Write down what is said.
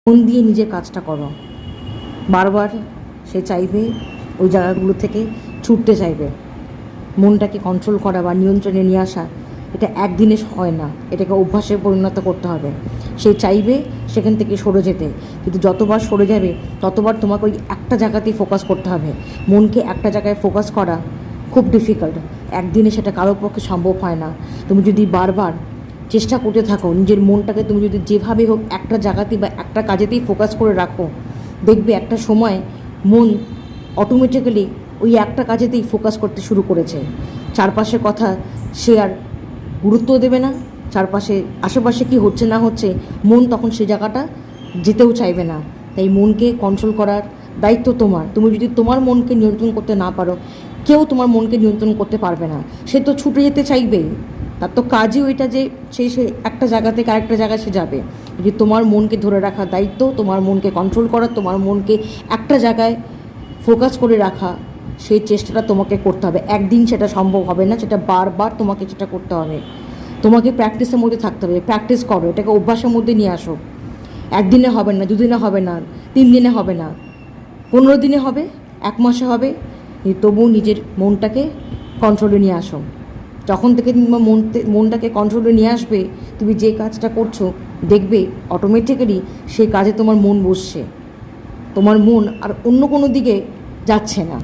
মন দিয়ে নিজের কাজটা করো। বারবার সে চাইবে ওই জায়গাগুলো থেকে ছুটতে চাইবে। মনটাকে কন্ট্রোল করা বা নিয়ন্ত্রণে নিয়ে আসা এটা একদিনে হয় না, এটাকে অভ্যাসে পরিণত করতে হবে। সে চাইবে সেখান থেকে সরে যেতে, কিন্তু যতবার সরে যাবে ততবার তোমাকে ওই একটা জায়গাতেই ফোকাস করতে হবে। মনকে একটা জায়গায় ফোকাস করা খুব ডিফিকাল্ট, একদিনে সেটা কারোর পক্ষে সম্ভব হয় না। তুমি যদি বারবার চেষ্টা করতে থাকো, নিজের মনটাকে তুমি যদি যেভাবে হোক একটা জায়গাতেই বা একটা কাজেতেই ফোকাস করে রাখো, দেখবে একটা সময় মন অটোমেটিক্যালি ওই একটা কাজেতেই ফোকাস করতে শুরু করেছে। চারপাশের কথা সে আর গুরুত্ব দেবে না, চারপাশে আশেপাশে কি হচ্ছে না হচ্ছে মন তখন সে জায়গাটা যেতেও চাইবে না। তাই মনকে কন্ট্রোল করার দায়িত্ব তোমার। তুমি যদি তোমার মনকে নিয়ন্ত্রণ করতে না পারো, কেউ তোমার মনকে নিয়ন্ত্রণ করতে পারবে না। সে তো ছুটে যেতে চাইবেই, তার তো কাজই ওইটা যে সে একটা জায়গা থেকে আরেকটা জায়গায় সে যাবে। যদি তোমার মনকে ধরে রাখার দায়িত্ব, তোমার মনকে কন্ট্রোল করা, তোমার মনকে একটা জায়গায় ফোকাস করে রাখা, সেই চেষ্টাটা তোমাকে করতে হবে। একদিন সেটা সম্ভব হবে না, সেটা বারবার তোমাকে সেটা করতে হবে। তোমাকে প্র্যাকটিসের মধ্যে থাকতে হবে, প্র্যাকটিস করো, এটাকে অভ্যাসের মধ্যে নিয়ে আসো। একদিনে হবে না, দুদিনে হবে না, 3 দিনে হবে না, 15 দিনে হবে, 1 মাসে হবে, তবুও নিজের মনটাকে কন্ট্রোলে নিয়ে আসো। যখন থেকে তোমার মনটাকে কন্ট্রোলে নিয়ে আসবে, তুমি যে কাজটা করছো দেখবে অটোমেটিক্যালি সেই কাজে তোমার মন বসছে, তোমার মন আর অন্য কোনো দিকে যাচ্ছে না।